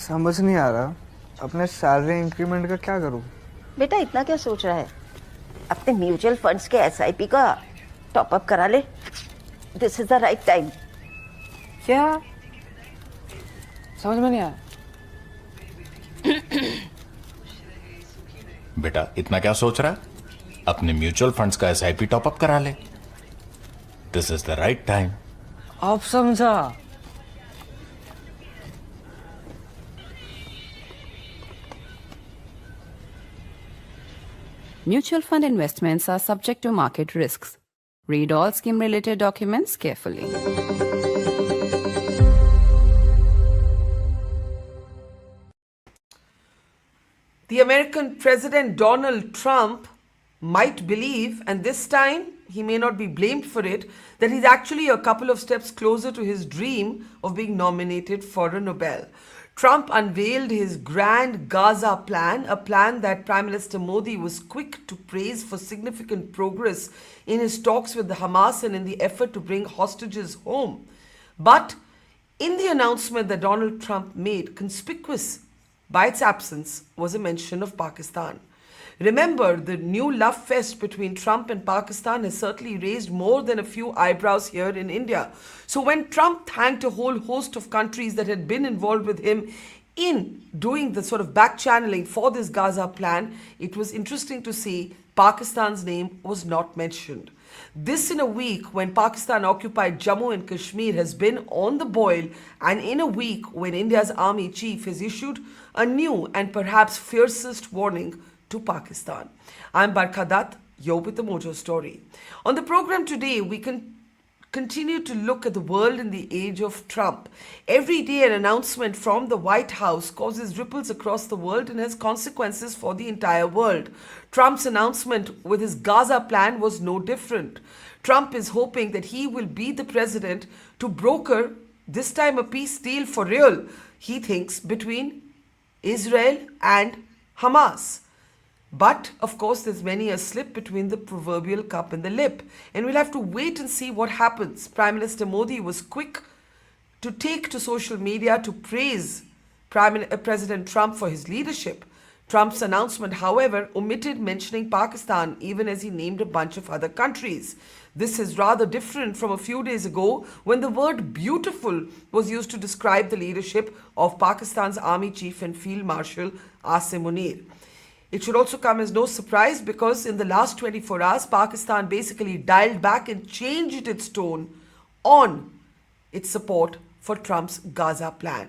समझ नहीं आ रहा अपने सैलरी इंक्रीमेंट का क्या करूं। बेटा इतना क्या सोच रहा है? अपने म्यूचुअल फंड्स के एसआईपी का टॉप अप करा ले। This is the right time. क्या समझ में नहीं आया? बेटा इतना क्या सोच रहा है? अपने म्यूचुअल फंड्स का एसआईपी टॉप अप करा ले। This is the right time. आप समझा? Mutual fund investments are subject to market risks. Read all scheme-related documents carefully. The American President Donald Trump might believe, and this time he may not be blamed for it, that he's actually a couple of steps closer to his dream of being nominated for a Nobel. Trump unveiled his grand Gaza plan, a plan that Prime Minister Modi was quick to praise for significant progress in his talks with the Hamas and in the effort to bring hostages home. But in the announcement that Donald Trump made, conspicuous by its absence was a mention of Pakistan. Remember, the new love fest between Trump and Pakistan has certainly raised more than a few eyebrows here in India. So when Trump thanked a whole host of countries that had been involved with him in doing the sort of back channeling for this Gaza plan, it was interesting to see Pakistan's name was not mentioned. This in a week when Pakistan occupied Jammu and Kashmir has been on the boil, and in a week when India's army chief has issued a new and perhaps fiercest warning to Pakistan. I'm Barkha Dutt, you're with the Mojo story. On the program today, we can continue to look at the world in the age of Trump. Every day an announcement from the White House causes ripples across the world and has consequences for the entire world. Trump's announcement with his Gaza plan was no different. Trump is hoping that he will be the president to broker, this time a peace deal for real, he thinks, between Israel and Hamas. But, of course, there's many a slip between the proverbial cup and the lip. And we'll have to wait and see what happens. Prime Minister Modi was quick to take to social media to praise President Trump for his leadership. Trump's announcement, however, omitted mentioning Pakistan, even as he named a bunch of other countries. This is rather different from a few days ago when the word beautiful was used to describe the leadership of Pakistan's Army Chief and Field Marshal Asim Munir. It should also come as no surprise because in the last 24 hours, Pakistan basically dialed back and changed its tone on its support for Trump's Gaza plan.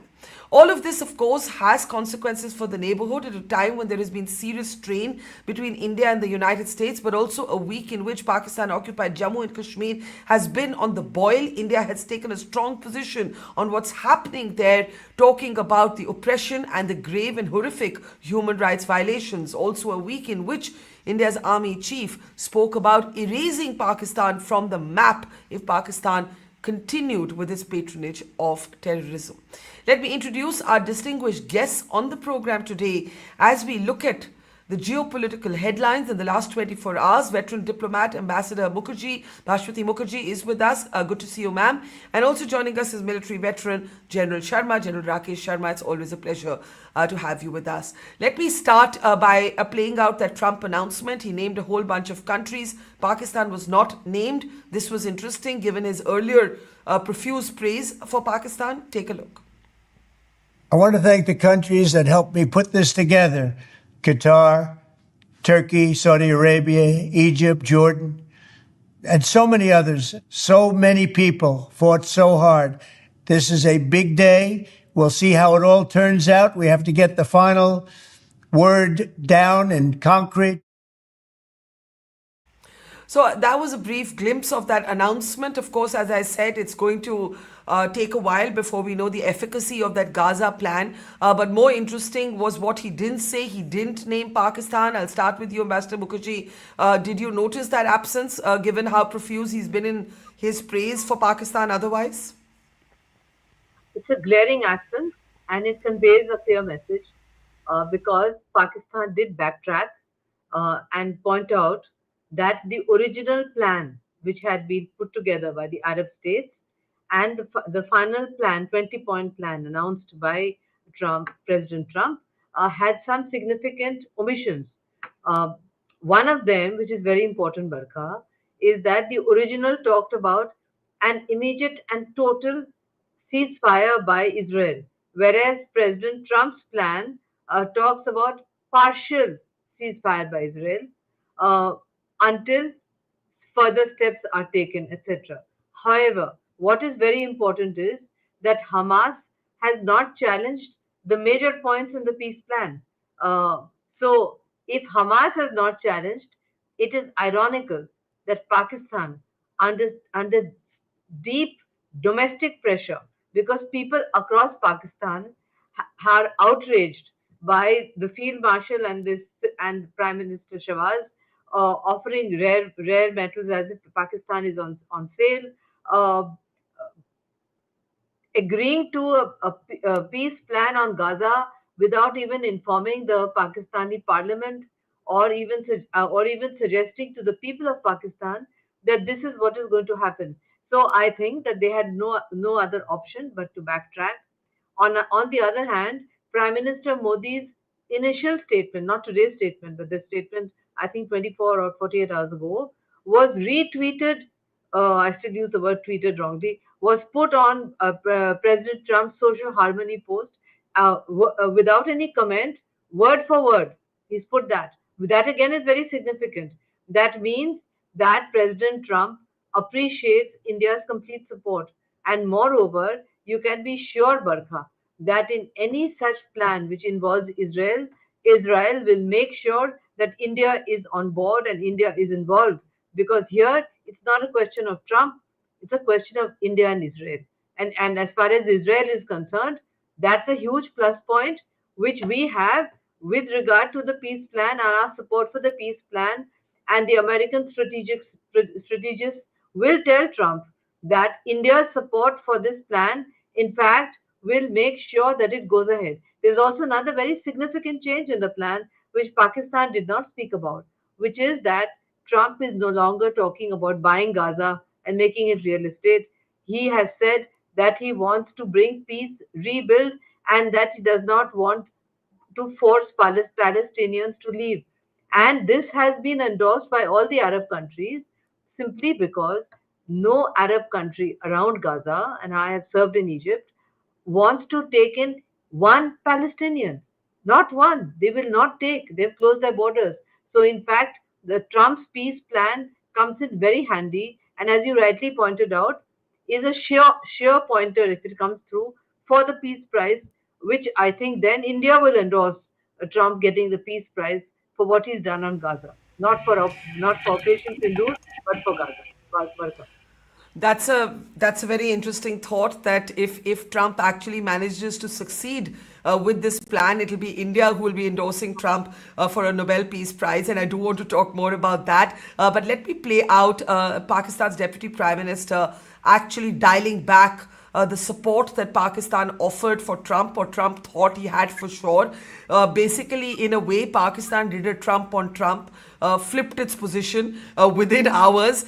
All of this, of course, has consequences for the neighborhood at a time when there has been serious strain between India and the United States, but also a week in which Pakistan occupied Jammu and Kashmir has been on the boil. India has taken a strong position on what's happening there, talking about the oppression and the grave and horrific human rights violations. Also a week in which India's army chief spoke about erasing Pakistan from the map if Pakistan continued with its patronage of terrorism. Let me introduce our distinguished guests on the program today as we look at the geopolitical headlines in the last 24 hours. Veteran diplomat Ambassador Mukherjee, Bhaswati Mukherjee is with us. Good to see you, ma'am. And also joining us is military veteran General Sharma, General Rakesh Sharma. It's always a pleasure to have you with us. Let me start by playing out that Trump announcement. He named a whole bunch of countries. Pakistan was not named. This was interesting given his earlier profuse praise for Pakistan. Take a look. I want to thank the countries that helped me put this together. Qatar, Turkey, Saudi Arabia, Egypt, Jordan, and so many others. So many people fought so hard. This is a big day. We'll see how it all turns out. We have to get the final word down in concrete. So that was a brief glimpse of that announcement. Of course, as I said, it's going to take a while before we know the efficacy of that Gaza plan. But more interesting was what he didn't say. He didn't name Pakistan. I'll start with you, Ambassador Mukherjee. Did you notice that absence, given how profuse he's been in his praise for Pakistan otherwise? It's a glaring absence, and it conveys a clear message because Pakistan did backtrack and point out that the original plan, which had been put together by the Arab states, and the final plan, 20-point plan announced by President Trump, had some significant omissions. Uh, One of them, which is very important, Barkha, is that the original talked about an immediate and total ceasefire by Israel, whereas President Trump's plan talks about partial ceasefire by Israel uh, until further steps are taken, etc. However, what is very important is that Hamas has not challenged the major points in the peace plan. So, if Hamas has not challenged, it is ironical that Pakistan, under deep domestic pressure, because people across Pakistan are outraged by the field marshal and Prime Minister Shawaz offering rare metals as if Pakistan is on sale, uh, agreeing to a peace plan on Gaza without even informing the Pakistani parliament or even suggesting to the people of Pakistan that this is what is going to happen. So I think that they had no other option but to backtrack. On the other hand, Prime Minister Modi's initial statement, not today's statement, but the statement I think 24 or 48 hours ago, was retweeted. I still use the word tweeted wrongly. Was put on President Trump's social harmony post without any comment, word for word. He's put that. That again is very significant. That means that President Trump appreciates India's complete support. And moreover, you can be sure, Barkha, that in any such plan which involves Israel, Israel will make sure that India is on board and India is involved. Because here, it's not a question of Trump, it's a question of India and Israel. And as far as Israel is concerned, that's a huge plus point which we have with regard to the peace plan and our support for the peace plan. And the American strategists will tell Trump that India's support for this plan, in fact, will make sure that it goes ahead. There's also another very significant change in the plan which Pakistan did not speak about, which is that Trump is no longer talking about buying Gaza and making it real estate. He has said that he wants to bring peace, rebuild, and that he does not want to force Palestinians to leave. And this has been endorsed by all the Arab countries simply because no Arab country around Gaza, and I have served in Egypt, wants to take in one Palestinian. Not one. They will not take. They've closed their borders. So, in fact, the Trump's peace plan comes in very handy, and as you rightly pointed out, is a sheer pointer if it comes through for the peace prize, which I think then India will endorse Trump getting the peace prize for what he's done on Gaza, not for Operation Sindoor, but for Gaza. That's a very interesting thought that if Trump actually manages to succeed with this plan, it'll be India who will be endorsing Trump for a Nobel Peace Prize, and I do want to talk more about that. But let me play out Pakistan's Deputy Prime Minister actually dialing back the support that Pakistan offered for Trump, or Trump thought he had for sure. Basically, in a way, Pakistan did a Trump on Trump, flipped its position within hours.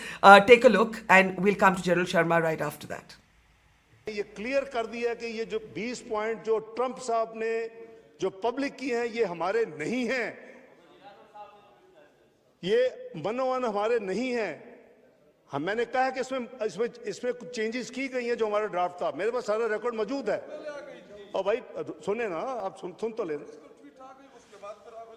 Take a look, and we'll come to General Sharma right after that. ये clear कर दिया कि ये जो 20 point जो Trump साहब ने जो पब्लिक की हैं ये हमारे नहीं हैं, ये मनोवन हमारे नहीं हैं। मैंने कहा कि इसमें कुछ चेंजेस की गई हैं जो हमारा ड्राफ्ट था, मेरे पास सारा रिकॉर्ड मौजूद है। और भाई सुने ना, आप सुन तो ले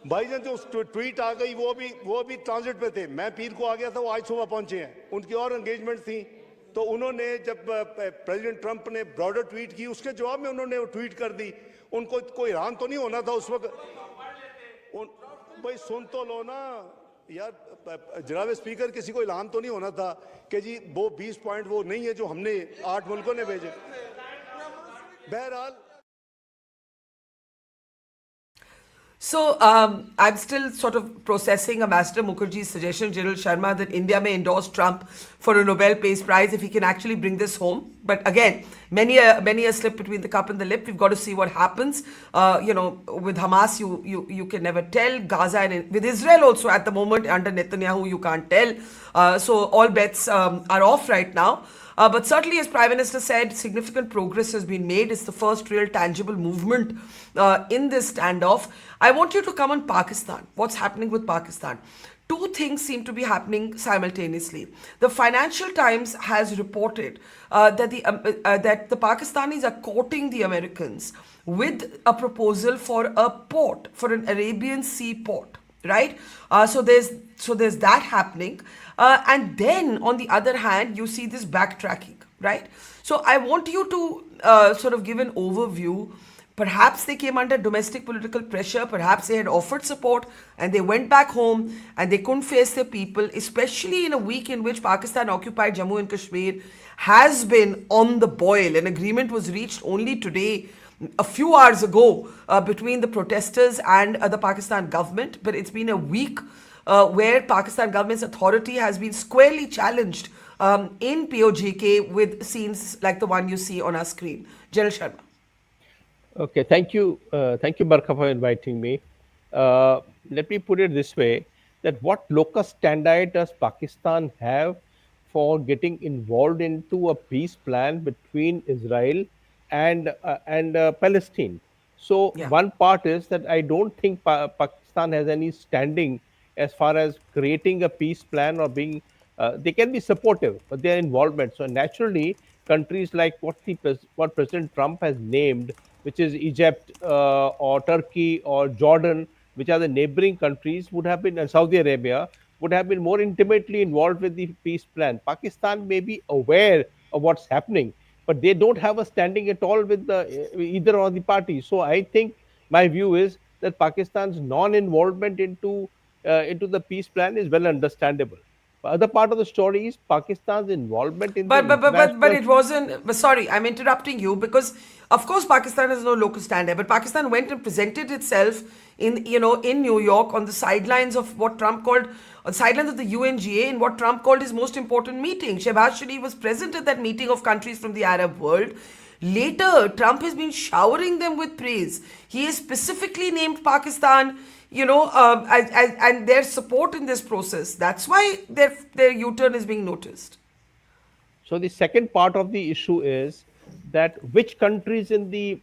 भाई जान, जो ट्वीट आ गई वो भी ट्रांजिट पे थे। मैं पीर को आ गया था, वो आज सुबह पहुंचे हैं, उनकी और एंगेजमेंट थी। तो उन्होंने जब प्रेसिडेंट ट्रंप ने ब्रॉडर ट्वीट की, उसके जवाब में उन्होंने वो ट्वीट कर दी। उनको कोई हैरान तो नहीं होना था उस वक्त। भाई सुन तो लो ना यार, जनाब स्पीकर, किसी को ऐलान तो नहीं होना था कि जी वो 20 पॉइंट वो नहीं है जो हमने 8 मुल्कों ने भेजे। बहरहाल So, I'm still sort of processing Ambassador Mukherjee's suggestion, General Sharma, that India may endorse Trump for a Nobel Peace Prize if he can actually bring this home. But again, many a slip between the cup and the lip. We've got to see what happens. With Hamas, you can never tell. Gaza and with Israel also at the moment under Netanyahu, you can't tell. So all bets are off right now. But certainly, as Prime Minister said, significant progress has been made. It's the first real tangible movement in this standoff. I want you to come on Pakistan. What's happening with Pakistan? Two things seem to be happening simultaneously. The Financial Times has reported that the Pakistanis are courting the Americans with a proposal for a port, for an Arabian Sea port, right? So there's that happening. And then, on the other hand, you see this backtracking, right? So I want you to sort of give an overview. Perhaps they came under domestic political pressure. Perhaps they had offered support and they went back home and they couldn't face their people, especially in a week in which Pakistan occupied Jammu and Kashmir has been on the boil. An agreement was reached only today, a few hours ago, between the protesters and the Pakistan government. But it's been a week where Pakistan government's authority has been squarely challenged in POJK with scenes like the one you see on our screen. General Sharma. Okay, thank you, Barkha, for inviting me. Let me put it this way: that what locus standi does Pakistan have for getting involved into a peace plan between Israel and Palestine? So one part is that I don't think Pakistan has any standing as far as creating a peace plan or being. They can be supportive, but their involvement. So naturally, countries like what President Trump has named, which is Egypt or Turkey or Jordan, which are the neighboring countries, would have been, and Saudi Arabia, would have been more intimately involved with the peace plan. Pakistan may be aware of what's happening, but they don't have a standing at all with either of the parties. So I think my view is that Pakistan's non-involvement into the peace plan is well understandable. The other part of the story is Pakistan's involvement in but it wasn't. But sorry, I'm interrupting you because, of course, Pakistan has no local standard. But Pakistan went and presented itself in New York on the sidelines of what Trump called sidelines of the UNGA in what Trump called his most important meeting. Shehbaz Sharif was present at that meeting of countries from the Arab world. Later, Trump has been showering them with praise. He has specifically named Pakistan, and their support in this process. That's why their U-turn is being noticed. So the second part of the issue is that which countries in the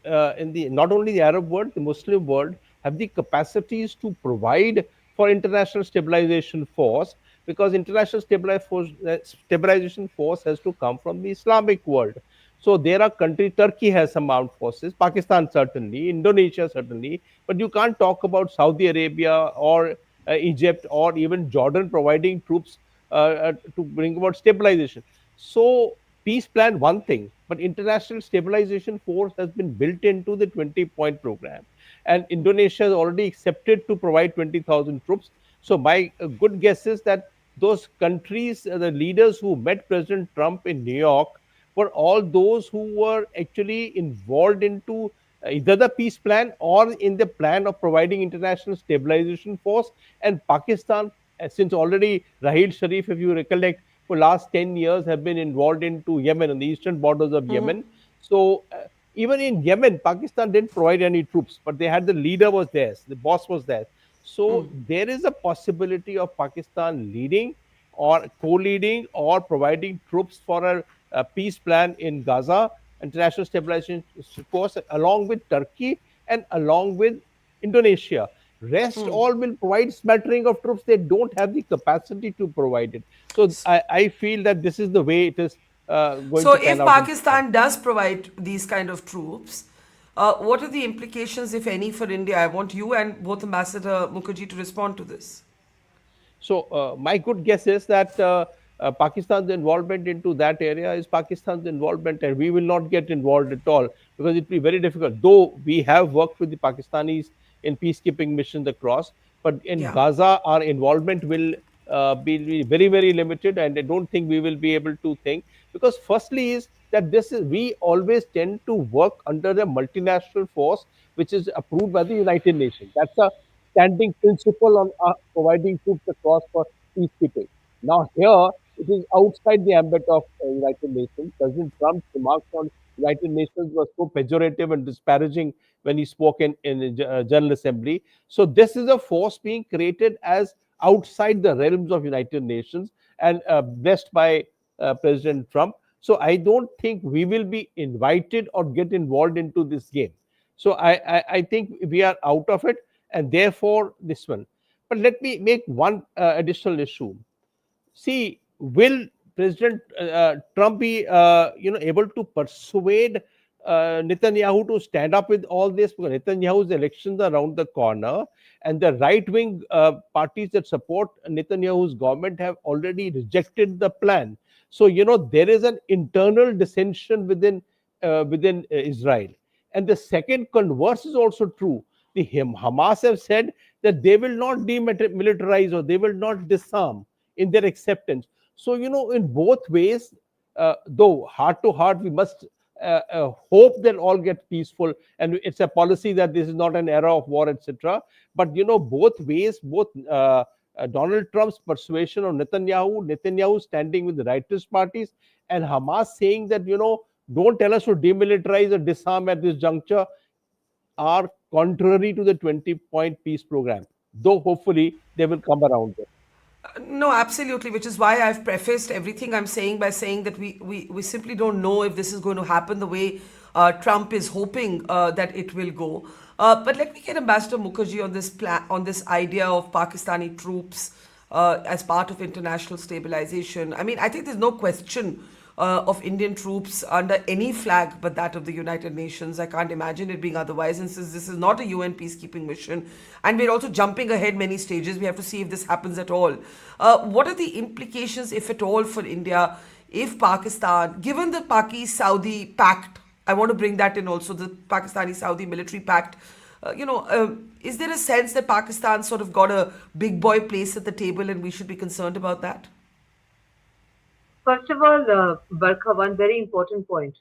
not only the Arab world, the Muslim world, have the capacities to provide for international stabilization force, because international stabilization force has to come from the Islamic world. So there are countries, Turkey has some armed forces, Pakistan certainly, Indonesia certainly, but you can't talk about Saudi Arabia or Egypt or even Jordan providing troops to bring about stabilization. So peace plan, one thing, but international stabilization force has been built into the 20-point program. And Indonesia has already accepted to provide 20,000 troops. So my good guess is that those countries, the leaders who met President Trump in New York, were all those who were actually involved into either the peace plan or in the plan of providing international stabilization force. And Pakistan, since already Raheel Sharif, if you recollect, for last 10 years have been involved into Yemen, on the eastern borders of Yemen. So even in Yemen, Pakistan didn't provide any troops, but they had the leader was there, the boss was there. So there is a possibility of Pakistan leading or co-leading or providing troops for a peace plan in Gaza, international stabilization force, along with Turkey and along with Indonesia. Rest all will provide smattering of troops. They don't have the capacity to provide it. So I feel that this is the way it is going so to pan if out. Pakistan does provide these kind of troops, what are the implications, if any, for India? I want you and both Ambassador Mukherjee to respond to this. So my good guess is that Pakistan's involvement into that area is Pakistan's involvement, and we will not get involved at all because it will be very difficult. Though we have worked with the Pakistanis in peacekeeping missions across, but in Gaza, our involvement will be very, very limited, and I don't think we will be able to think, because firstly is that we always tend to work under a multinational force which is approved by the United Nations. That's a standing principle on providing troops across for peacekeeping. Now here, it is outside the ambit of United Nations. President Trump's remarks on United Nations were so pejorative and disparaging when he spoke in a General Assembly. So this is a force being created as outside the realms of United Nations and blessed by President Trump. So I don't think we will be invited or get involved into this game. So I think we are out of it, and therefore this one. But let me make one additional issue. See, will President Trump be able to persuade Netanyahu to stand up with all this? Because Netanyahu's elections are around the corner, and the right-wing parties that support Netanyahu's government have already rejected the plan. So there is an internal dissension within Israel. And the second converse is also true. The Hamas have said that they will not demilitarize or they will not disarm in their acceptance. So, in both ways, though heart to heart, we must hope that all get peaceful. And it's a policy that this is not an era of war, etc. But, both ways, both Donald Trump's persuasion of Netanyahu standing with the rightist parties, and Hamas saying that, don't tell us to demilitarize or disarm at this juncture, are contrary to the 20-point peace program. Though hopefully they will come around it. No, absolutely, which is why I've prefaced everything I'm saying by saying that we simply don't know if this is going to happen the way Trump is hoping that it will go. But let me get Ambassador Mukherjee on this on this idea of Pakistani troops as part of international stabilization. I mean, I think there's no question of Indian troops under any flag but that of the United Nations. I can't imagine it being otherwise. And since this is not a UN peacekeeping mission, and we're also jumping ahead many stages, we have to see if this happens at all. What are the implications, if at all, for India if Pakistan, given the Paki-Saudi pact, I want to bring that in also, the Pakistani-Saudi military pact, is there a sense that Pakistan sort of got a big boy place at the table and we should be concerned about that? First of all, Barkha, one very important point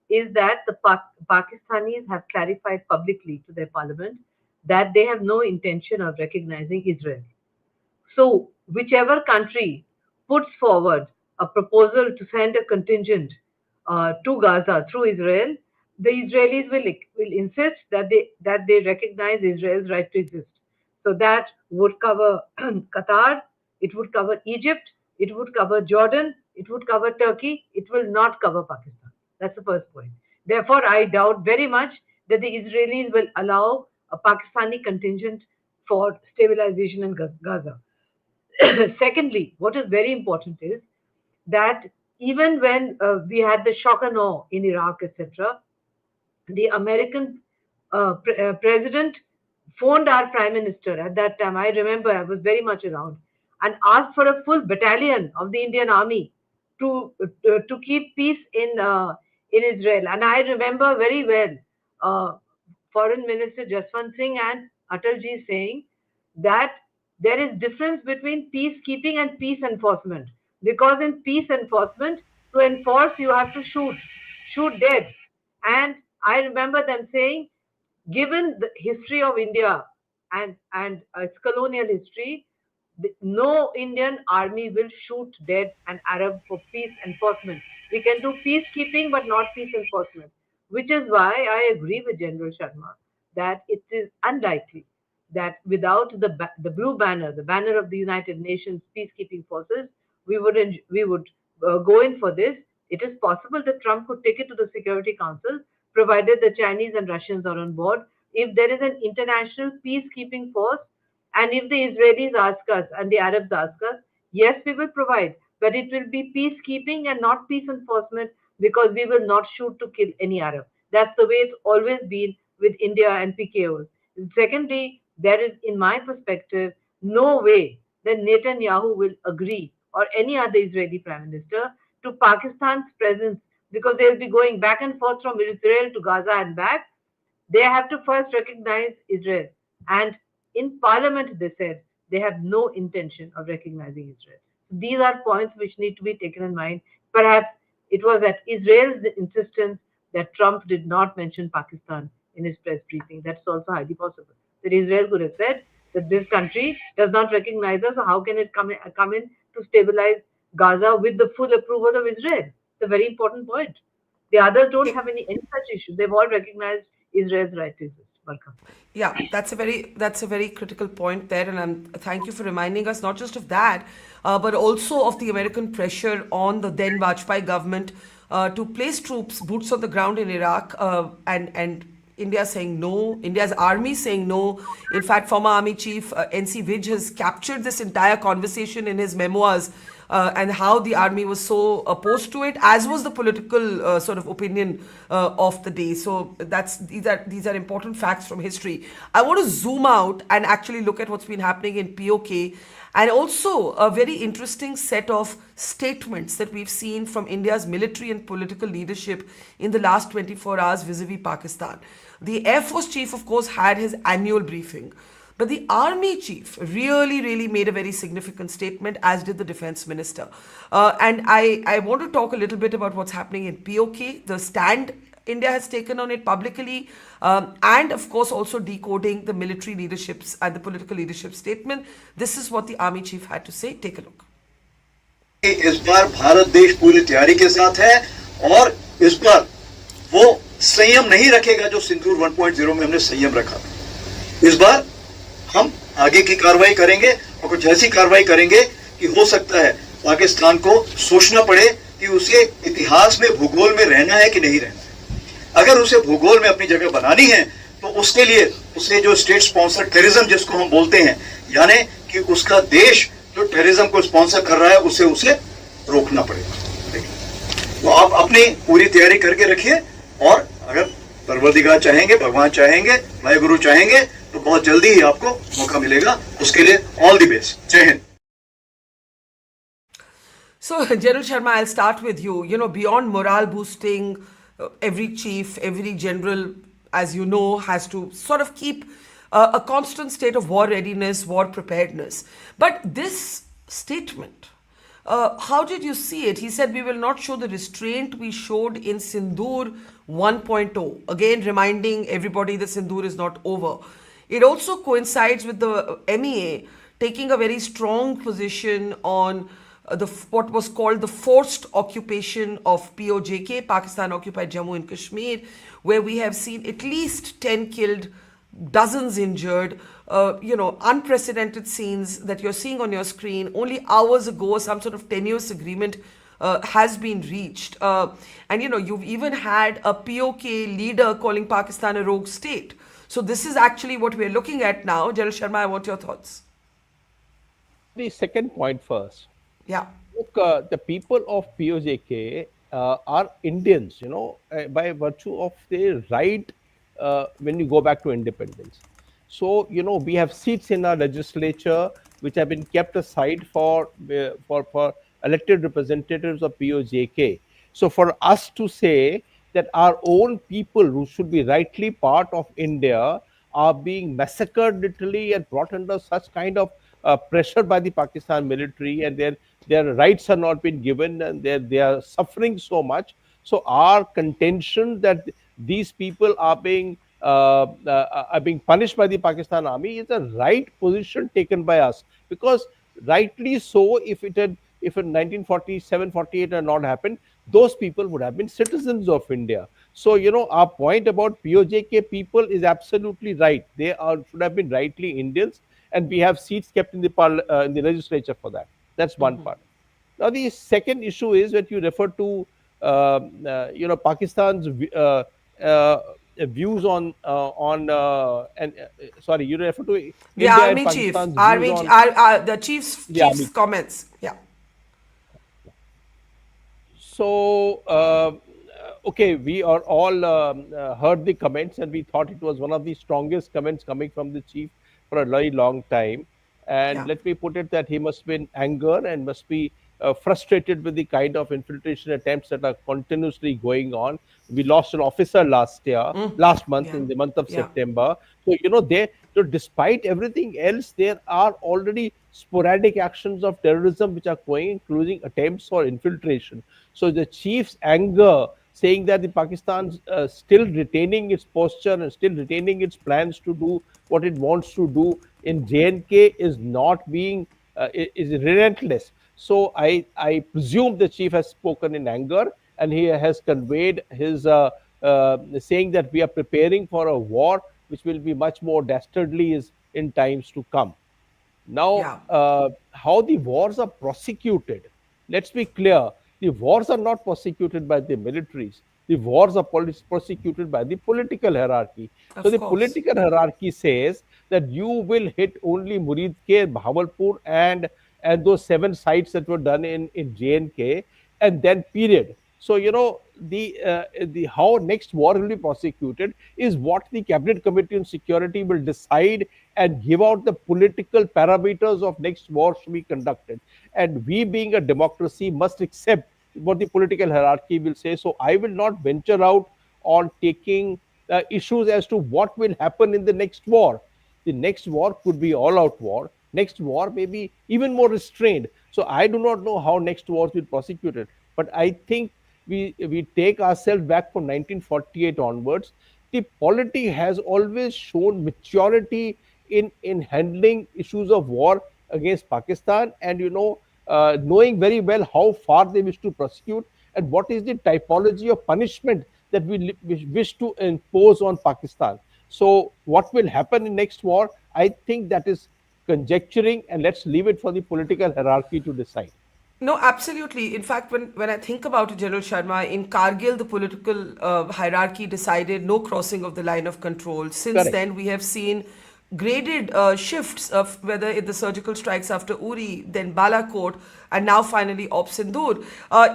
is that the Pakistanis have clarified publicly to their parliament that they have no intention of recognizing Israel. So, whichever country puts forward a proposal to send a contingent to Gaza through Israel, the Israelis will insist that they recognize Israel's right to exist. So that would cover Qatar, it would cover Egypt, it would cover Jordan, it would cover Turkey, it will not cover Pakistan. That's the first point. Therefore, I doubt very much that the Israelis will allow a Pakistani contingent for stabilization in Gaza. Secondly, what is very important is that even when we had the shock and awe in Iraq, etc., the American president phoned our prime minister at that time. I remember I was very much around, and asked for a full battalion of the Indian Army to keep peace in Israel. And I remember very well Foreign Minister Jaswant Singh and Atalji saying that there is difference between peacekeeping and peace enforcement. Because in peace enforcement, to enforce, you have to shoot dead. And I remember them saying, given the history of India and its colonial history, no Indian army will shoot dead an Arab for peace enforcement. We can do peacekeeping but not peace enforcement, which is why I agree with General Sharma that it is unlikely that without the blue banner, the banner of the United Nations peacekeeping forces, we would go in for this. It is possible that Trump could take it to the Security Council, provided the Chinese and Russians are on board. If there is an international peacekeeping force, and if the Israelis ask us and the Arabs ask us, yes, we will provide, but it will be peacekeeping and not peace enforcement, because we will not shoot to kill any Arab. That's the way it's always been with India and PKOs. Secondly, there is, in my perspective, no way that Netanyahu will agree, or any other Israeli prime minister, to Pakistan's presence, because they'll be going back and forth from Israel to Gaza and back. They have to first recognize Israel. And in parliament, they said they have no intention of recognizing Israel. These are points which need to be taken in mind. Perhaps it was at Israel's insistence that Trump did not mention Pakistan in his press briefing. That's also highly possible. That Israel could have said that this country does not recognize us, so how can it come in to stabilize Gaza with the full approval of Israel? It's a very important point. The others don't have any such issue. They've all recognized Israel's right to exist. Welcome. Yeah, that's a very critical point there, and thank you for reminding us not just of that, but also of the American pressure on the then Vajpayee government to place troops, boots on the ground in Iraq, and India saying no, India's army saying no. In fact, former army chief N.C. Vij has captured this entire conversation in his memoirs. And how the army was so opposed to it, as was the political sort of opinion of the day. So these are important facts from history. I want to zoom out and actually look at what's been happening in POK, and also a very interesting set of statements that we've seen from India's military and political leadership in the last 24 hours vis-a-vis Pakistan. The Air Force chief, of course, had his annual briefing. But the army chief really made a very significant statement, as did the defense minister. And I want to talk a little bit about what's happening in POK, the stand India has taken on it publicly, and of course also decoding the military leadership's and the political leadership statement. This is what the army chief had to say. Take a look. इस बार भारत देश पूरी तैयारी के साथ है और इस बार वो संयम नहीं रखेगा जो सिंदूर 1.0 में हमने संयम रखा। इस बार हम आगे की कार्रवाई करेंगे और कुछ ऐसी कार्रवाई करेंगे कि हो सकता है पाकिस्तान को सोचना पड़े कि उसे इतिहास में भूगोल में रहना है कि नहीं रहना है। अगर उसे भूगोल में अपनी जगह बनानी है तो उसके लिए उसे जो स्टेट स्पॉन्सर टेररिज्म जिसको हम बोलते हैं, यानी कि उसका देश जो टेररिज्म को स्पॉन्सर कर रहा है उसे रोकना पड़ेगा। तो आप अपनी पूरी तैयारी करके रखिए और अगर परवरदिगार चाहेंगे, भगवान चाहेंगे, वाहेगुरु चाहेंगे तो बहुत जल्दी ही आपको मौका मिलेगा। उसके लिए ऑल द बेस्ट। जय Hind. So, General Sharma, I'll start with you. You know, beyond morale boosting, every chief, every general, as you know, has to sort of keep a constant state of war readiness, war preparedness. But this statement, how did you see it? He said, we will not show the restraint we showed in Sindoor 1.0. Again, reminding everybody that Sindoor is not over. It also coincides with the MEA taking a very strong position on what was called the forced occupation of POJK, Pakistan occupied Jammu and Kashmir, where we have seen at least 10 killed, dozens injured, unprecedented scenes that you're seeing on your screen. Only hours ago, some sort of tenuous agreement has been reached. And you've even had a POK leader calling Pakistan a rogue state. So this is actually what we're looking at now. General Sharma, I want your thoughts. The second point first. Yeah. Look, the people of POJK are Indians, by virtue of their right when you go back to independence. So, we have seats in our legislature which have been kept aside for elected representatives of POJK. So, for us to say that our own people who should be rightly part of India are being massacred literally and brought under such kind of pressure by the Pakistan military, and their rights are not been given, and they are suffering so much. So our contention that these people are being punished by the Pakistan army is a right position taken by us, because rightly so, if in 1947-48 had not happened, those people would have been citizens of India. So our point about POJK people is absolutely right. They should have been rightly Indians, and we have seats kept in the legislature for that. That's one part. Now the second issue is that you refer to Pakistan's views on sorry, you refer to the army chief, the chief's comments. Yeah. So okay, we are all heard the comments, and we thought it was one of the strongest comments coming from the chief for a very long time. And let me put it that he must be in anger and must be frustrated with the kind of infiltration attempts that are continuously going on. We lost an officer last month in the month of September. So, despite everything else, there are already sporadic actions of terrorism which are going, including attempts for infiltration. So the chief's anger, saying that the Pakistan still retaining its posture and still retaining its plans to do what it wants to do in J&K is not being is relentless. So I presume the chief has spoken in anger, and he has conveyed his saying that we are preparing for a war which will be much more dastardly is in times to come. Now, Yeah. how the wars are prosecuted, let's be clear, the wars are not prosecuted by the militaries. The wars are prosecuted by the political hierarchy. So Of the course. political hierarchy says that you will hit only Muridke, Bahawalpur, and those 7 sites that were done in J&K, and then period. So the how next war will be prosecuted is what the Cabinet Committee on Security will decide and give out the political parameters of next war should be conducted. And we, being a democracy, must accept what the political hierarchy will say. So I will not venture out on taking issues as to what will happen in the next war. The next war could be all out war. Next war may be even more restrained. So I do not know how next wars will be prosecuted. But I think we take ourselves back from 1948 onwards. The polity has always shown maturity in handling issues of war against Pakistan, and knowing very well how far they wish to prosecute and what is the typology of punishment that we wish to impose on Pakistan. So, what will happen in next war? I think that is conjecturing, and let's leave it for the political hierarchy to decide. No, absolutely. In fact, when I think about it, General Sharma, in Kargil, the political hierarchy decided no crossing of the line of control. Since Correct. then, we have seen graded shifts of whether in the surgical strikes after Uri, then Balakot, and now finally Op Sindoor.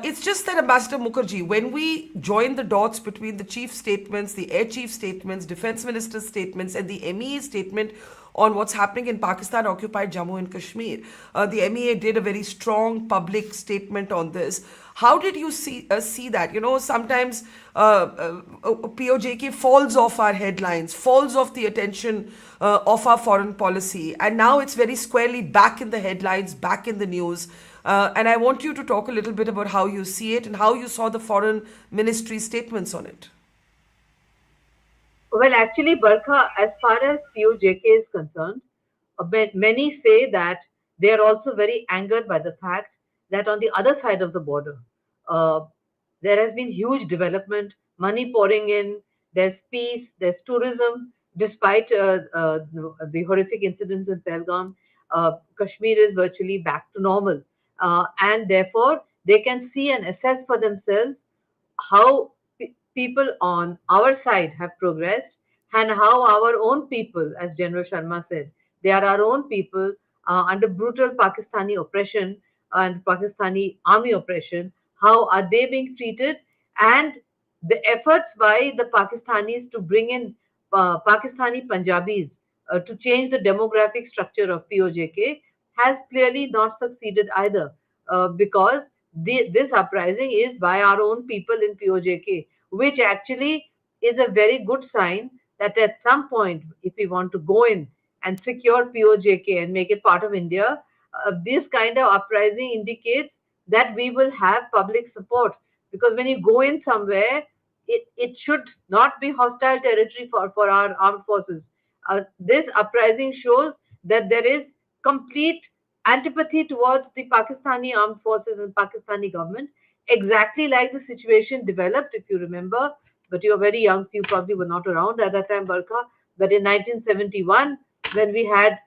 It's just that, Ambassador Mukherjee, when we join the dots between the chief statements, the air chief statements, defense minister's statements, and the MEA statement on what's happening in Pakistan occupied Jammu and Kashmir. The MEA did a very strong public statement on this. How did you see that? Sometimes POJK falls off our headlines, falls off the attention of our foreign policy, and now it's very squarely back in the headlines, back in the news. And I want you to talk a little bit about how you see it and how you saw the foreign ministry statements on it. Well, actually, Barkha, as far as POJK is concerned, many say that they are also very angered by the fact that on the other side of the border, uh, there has been huge development, money pouring in, there's peace, there's tourism, despite the horrific incidents in Pahalgam. Kashmir is virtually back to normal. And therefore, they can see and assess for themselves how people on our side have progressed and how our own people, as General Sharma said, they are our own people under brutal Pakistani oppression and Pakistani army oppression. How are they being treated? And the efforts by the Pakistanis to bring in Pakistani Punjabis to change the demographic structure of POJK has clearly not succeeded either, because this uprising is by our own people in POJK, which actually is a very good sign that at some point, if we want to go in and secure POJK and make it part of India, this kind of uprising indicates that we will have public support. Because when you go in somewhere, it should not be hostile territory for our armed forces. This uprising shows that there is complete antipathy towards the Pakistani armed forces and Pakistani government, exactly like the situation developed, if you remember, but you're very young, so you probably were not around at that time, Barkha, but in 1971, when we had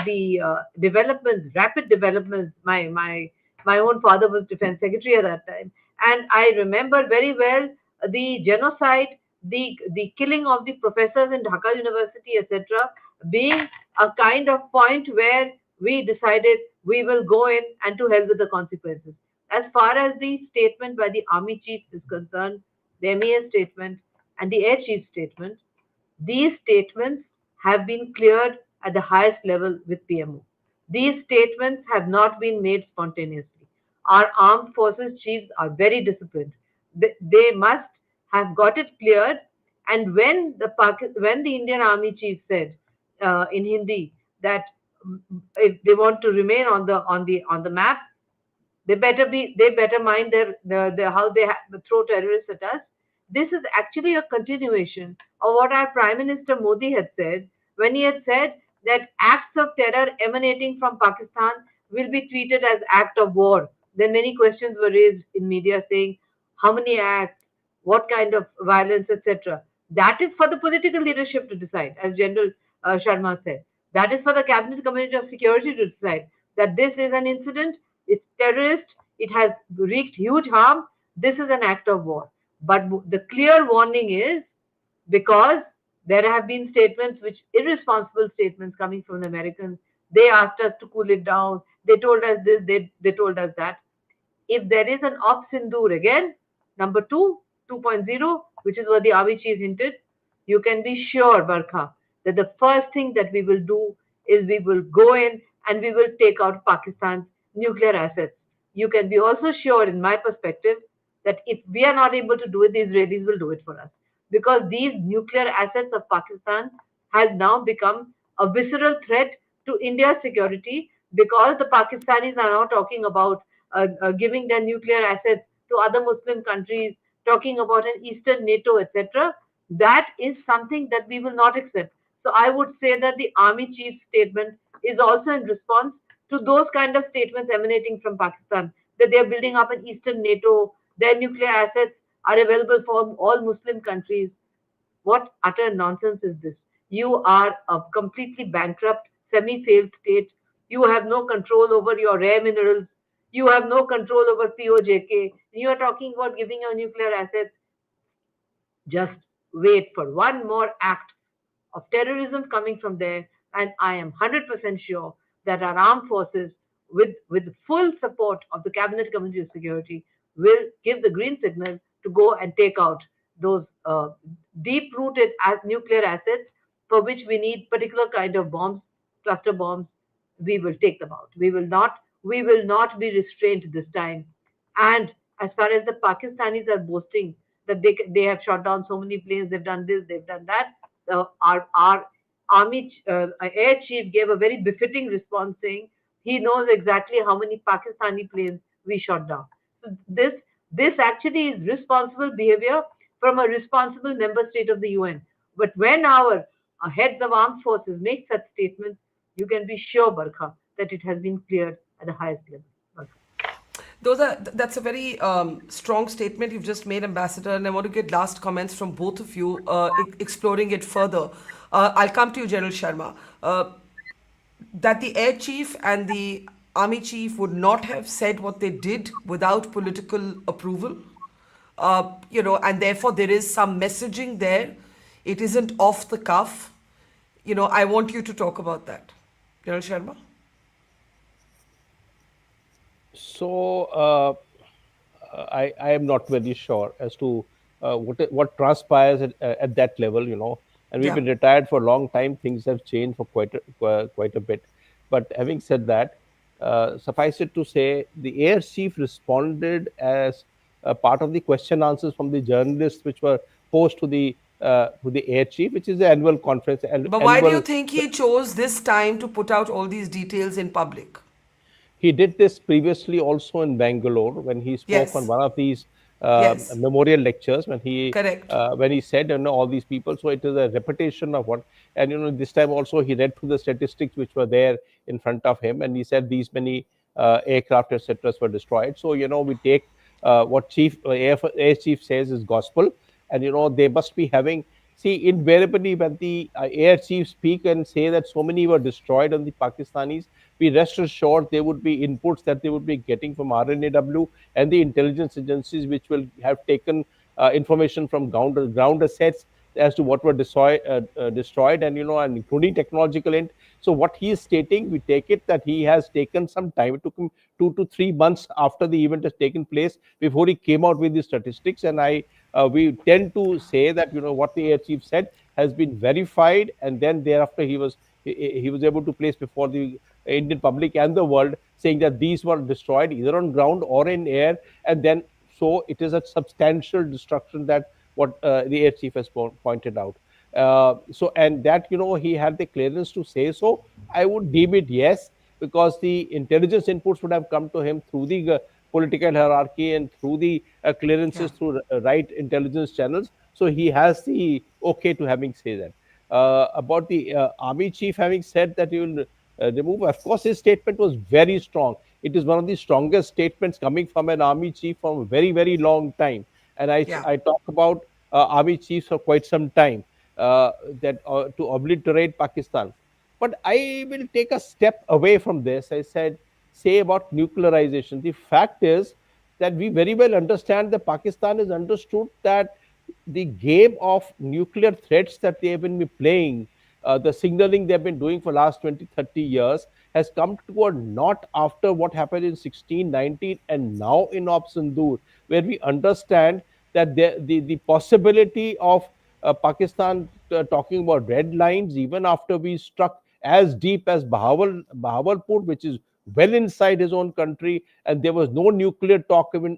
the developments, rapid developments, my own father was defense secretary at that time, and I remember very well the genocide, the killing of the professors in Dhaka University, etc., being a kind of point where we decided we will go in and to hell with the consequences. As far as the statement by the army chief is concerned, the MES statement and the air chief statement, these statements have been cleared at the highest level with PMO. These statements have not been made spontaneously. Our armed forces chiefs are very disciplined. They must have got it cleared. And when the Indian Army chief said in Hindi that if they want to remain on the map, they better mind their how they throw terrorists at us. This is actually a continuation of what our Prime Minister Modi had said when he had said that acts of terror emanating from Pakistan will be treated as act of war. Then many questions were raised in media saying, how many acts, what kind of violence, etc. That is for the political leadership to decide, as General Sharma said. That is for the Cabinet Committee of Security to decide that this is an incident, it's terrorist, it has wreaked huge harm, this is an act of war. But the clear warning is, because there have been statements, which irresponsible statements coming from the Americans. They asked us to cool it down. They told us this, they told us that. If there is an op Sindoor again, number 2.0, which is what the army chief hinted, you can be sure, Barkha, that the first thing that we will do is we will go in and we will take out Pakistan's nuclear assets. You can be also sure, in my perspective, that if we are not able to do it, the Israelis will do it for us. Because these nuclear assets of Pakistan has now become a visceral threat to India's security, because the Pakistanis are now talking about giving their nuclear assets to other Muslim countries, talking about an Eastern NATO, etc. That is something that we will not accept. So I would say that the army chief's statement is also in response to those kind of statements emanating from Pakistan, that they are building up an Eastern NATO, their nuclear assets are available for all Muslim countries. What utter nonsense is this? You are a completely bankrupt, semi-failed state. You have no control over your rare minerals. You have no control over POJK. You are talking about giving your nuclear assets. Just wait for one more act of terrorism coming from there, and I am 100% sure that our armed forces, with full support of the Cabinet Committee of Security, will give the green signal to go and take out those deep-rooted nuclear assets, for which we need particular kind of bombs, cluster bombs. We will take them out. We will not be restrained this time. And as far as the Pakistanis are boasting that they have shot down so many planes, they've done this, they've done that, our army air chief gave a very befitting response, saying he knows exactly how many Pakistani planes we shot down. So this actually is responsible behavior from a responsible member state of the UN. But when our heads of armed forces make such statements, you can be sure, Barkha, that it has been cleared at the highest level. That's a very strong statement you've just made, Ambassador, and I want to get last comments from both of you, exploring it further. I'll come to you, General Sharma. That the air chief and the army chief would not have said what they did without political approval, and therefore there is some messaging there. It isn't off the cuff. I want you to talk about that, General Sharma. So I am not very sure as to what transpires at that level, and we've been retired for a long time. Things have changed for quite a bit. But having said that, suffice it to say, the air chief responded as part of the question answers from the journalists, which were posed to the air chief, which is the annual conference. But why do you think he chose this time to put out all these details in public? He did this previously also in Bangalore when he spoke on one of these memorial lectures, when he said, all these people. So it is a repetition of what, and this time also he read through the statistics which were there in front of him, and he said these many aircraft, etc., were destroyed. So we take what air chief says is gospel, and they must be having. See, invariably when the air chief speak and say that so many were destroyed on the Pakistanis, we rest assured there would be inputs that they would be getting from RNAW and the intelligence agencies, which will have taken information from ground assets as to what were destroyed, and and including technological end. So what he is stating, we take it that he has taken some time. It took him 2 to 3 months after the event has taken place before he came out with the statistics. And we tend to say that what the air chief said has been verified, and then thereafter he was able to place before the Indian public and the world, saying that these were destroyed either on ground or in air, and then so it is a substantial destruction that what the air chief has pointed out. So and that he had the clearance to say so. I would deem it yes, because the intelligence inputs would have come to him through the political hierarchy and through the clearances through right intelligence channels. So he has the okay to having say that. About the army chief having said that he will remove, of course his statement was very strong. It is one of the strongest statements coming from an army chief from a very, very long time. And I talk about army chiefs for quite some time, that to obliterate Pakistan. But I will take a step away from this. I said, say about nuclearization. The fact is that we very well understand that Pakistan has understood that the game of nuclear threats that they have been playing, the signaling they've been doing for last 20, 30 years, has come to a knot after what happened in 16, 19, and now in Op Sindoor, where we understand that the possibility of Pakistan talking about red lines, even after we struck as deep as Bahawalpur, which is well inside his own country, and there was no nuclear talk even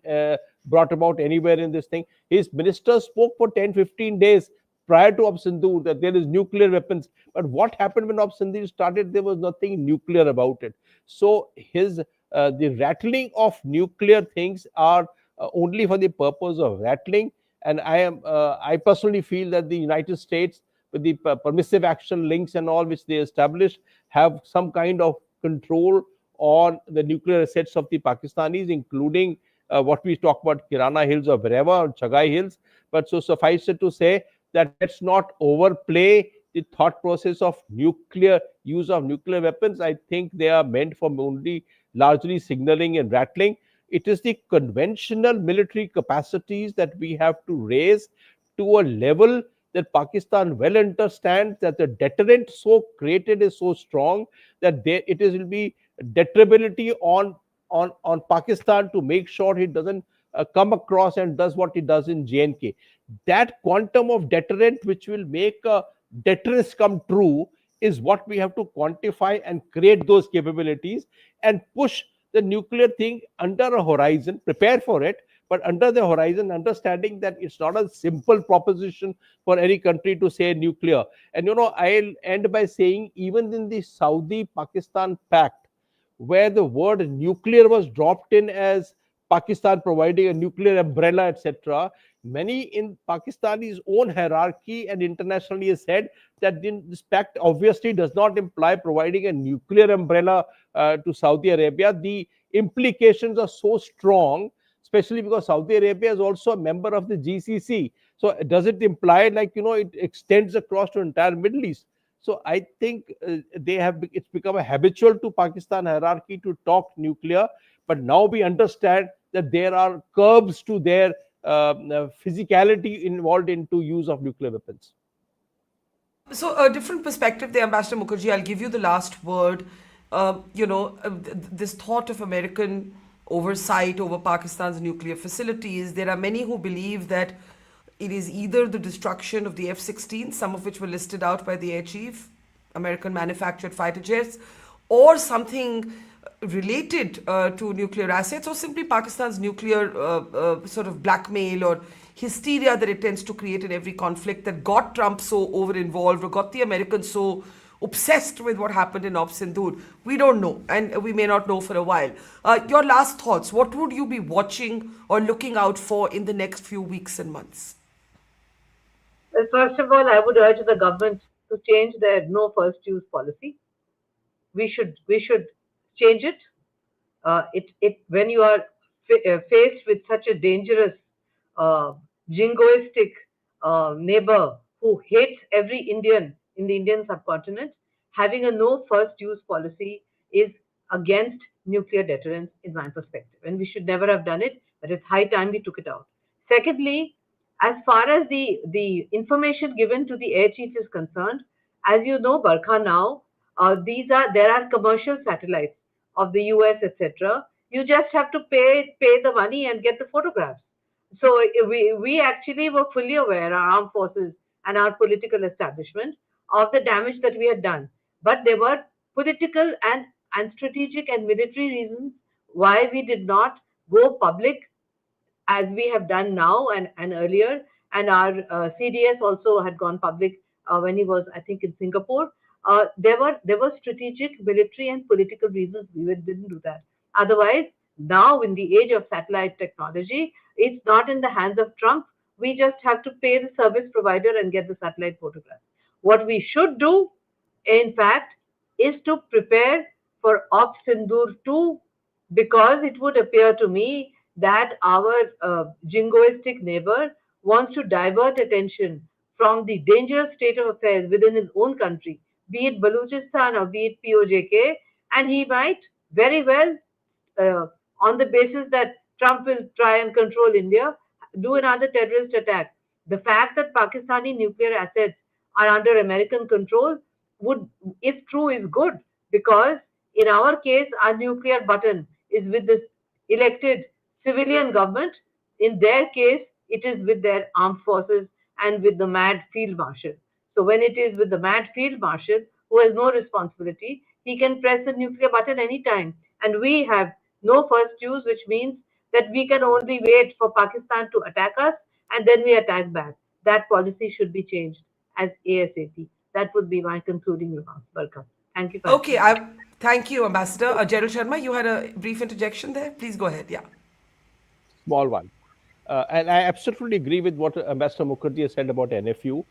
brought about anywhere in this thing. His minister spoke for 10, 15 days prior to Op Sindoor that there is nuclear weapons. But what happened when Op Sindoor started? There was nothing nuclear about it. So the rattling of nuclear things are only for the purpose of rattling. And I personally feel that the United States, with the permissive action links and all which they established, have some kind of control on the nuclear assets of the Pakistanis, including what we talk about Kirana Hills or wherever, or Chagai Hills. But so suffice it to say that let's not overplay the thought process of nuclear use of nuclear weapons. I think they are meant for only largely signaling and rattling. It is the conventional military capacities that we have to raise to a level that Pakistan well understands that the deterrent so created is so strong that it will be detrimentality on Pakistan to make sure he doesn't come across and does what he does in JNK. That quantum of deterrent which will make deterrence come true is what we have to quantify and create those capabilities and push the nuclear thing under a horizon, prepare for it, but under the horizon, understanding that it's not a simple proposition for any country to say nuclear. And I'll end by saying, even in the Saudi Pakistan pact, where the word nuclear was dropped in as Pakistan providing a nuclear umbrella, etc., many in Pakistani's own hierarchy and internationally has said that this pact obviously does not imply providing a nuclear umbrella to Saudi Arabia. The implications are so strong, especially because Saudi Arabia is also a member of the GCC. So does it imply it extends across to entire Middle East? So I think it's become a habitual to Pakistan hierarchy to talk nuclear, but now we understand that there are curbs to their physicality involved into use of nuclear weapons. So a different perspective there, Ambassador Mukherjee. I'll give you the last word. This thought of American oversight over Pakistan's nuclear facilities, there are many who believe that it is either the destruction of the F-16, some of which were listed out by the air chief, American manufactured fighter jets, or something related to nuclear assets, or simply Pakistan's nuclear sort of blackmail or hysteria that it tends to create in every conflict that got Trump so over-involved or got the Americans so obsessed with what happened in Op Sindoor. We don't know, and we may not know for a while. Your last thoughts, what would you be watching or looking out for in the next few weeks and months? Well, first of all, I would urge the government to change their no first use policy. We should change it. When you are faced with such a dangerous, jingoistic neighbor who hates every Indian in the Indian subcontinent, having a no first use policy is against nuclear deterrence in my perspective. And we should never have done it, but it's high time we took it out. Secondly, as far as the information given to the air chief is concerned, as you know, Barkha, now, there are commercial satellites of the US, etc. You just have to pay the money and get the photographs. So we actually were fully aware, our armed forces and our political establishment, of the damage that we had done. But there were political and strategic and military reasons why we did not go public as we have done now and earlier. And our CDS also had gone public when he was, I think, in Singapore. There were strategic, military, and political reasons we didn't do that. Otherwise, now in the age of satellite technology, it's not in the hands of Trump. We just have to pay the service provider and get the satellite photographs. What we should do, in fact, is to prepare for Op Sindoor 2, because it would appear to me that our jingoistic neighbor wants to divert attention from the dangerous state of affairs within his own country, be it Balochistan or be it POJK, and he might very well, uh, on the basis that Trump will try and control India, do another terrorist attack. The fact that Pakistani nuclear assets are under American control would, if true, is good, because in our case, our nuclear button is with the elected civilian government. In their case, it is with their armed forces and with the mad field marshal. So when it is with the mad field marshal who has no responsibility, he can press the nuclear button anytime. And we have no first use, which means that we can only wait for Pakistan to attack us and then we attack back. That policy should be changed as ASAP. That would be my concluding remarks. Welcome. Thank you. Okay, thank you, Ambassador. Gerald Sharma, you had a brief interjection there. Please go ahead. Yeah. Small one. And I absolutely agree with what Ambassador Mukherjee has said about NFU.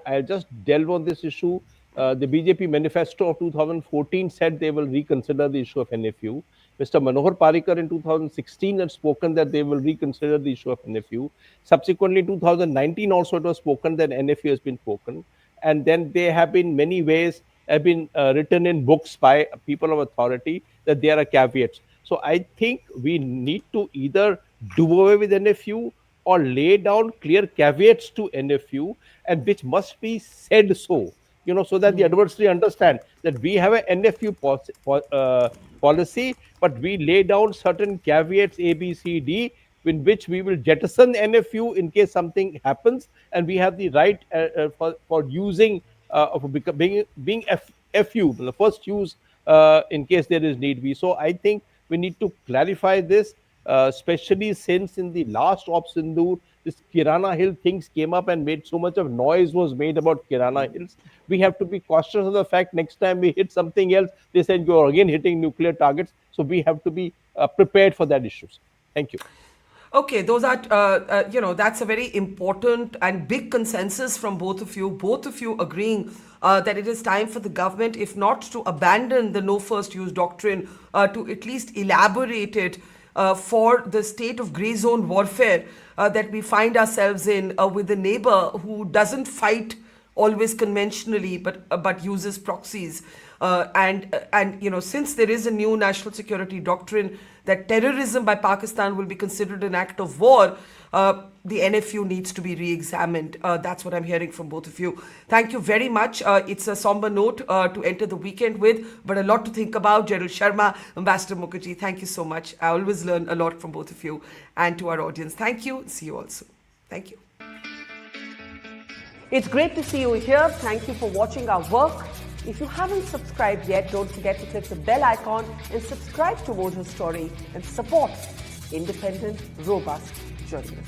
I'll just delve on this issue. The BJP manifesto of 2014 said they will reconsider the issue of NFU. Mr. Manohar Parrikar in 2016 had spoken that they will reconsider the issue of NFU. Subsequently, in 2019 also it was spoken that NFU has been spoken. And then there have been many ways have been written in books by people of authority that there are caveats. So I think we need to either do away with NFU or lay down clear caveats to NFU, and which must be said so, so that the adversary understand that we have a NFU policy, but we lay down certain caveats A, B, C, D, in which we will jettison NFU in case something happens, and we have the right for using being FU, the first use in case there is need be. So I think we need to clarify this, especially since in the last op Sindoor, this Kirana Hill things came up and made so much of noise was made about Kirana Hills. We have to be cautious of the fact next time we hit something else, they said you're again hitting nuclear targets. So we have to be prepared for that issues. Thank you. Okay, those are, that's a very important and big consensus from both of you agreeing that it is time for the government, if not to abandon the no first use doctrine, to at least elaborate it for the state of grey zone warfare that we find ourselves in with a neighbor who doesn't fight always conventionally but uses proxies. Since there is a new national security doctrine that terrorism by Pakistan will be considered an act of war, the NFU needs to be re-examined. That's what I'm hearing from both of you. Thank you very much. It's a somber note to enter the weekend with, but a lot to think about. Gerald Sharma, Ambassador Mukherjee, thank you so much. I always learn a lot from both of you, and to our audience. Thank you. See you all soon. Thank you. It's great to see you here. Thank you for watching our work. If you haven't subscribed yet, don't forget to click the bell icon and subscribe to Mojo Story and support independent, robust journalism.